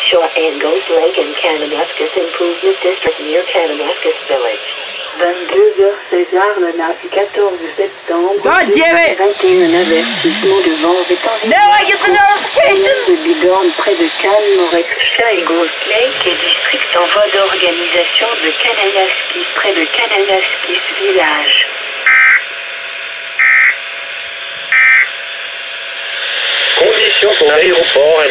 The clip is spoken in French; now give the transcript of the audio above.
Shaw and Ghost Lake in Kananaskis Improvement District near Kananaskis Village. 22h16, le mardi 14 septembre. God damn it! 21 avertissement de vent est en Now I get the notification! de Bigorne près de Cannes, Morexia et Ghost Lake et district en voie d'organisation de Kananaskis près de Kananaskis village. Conditions pour l'aéroport.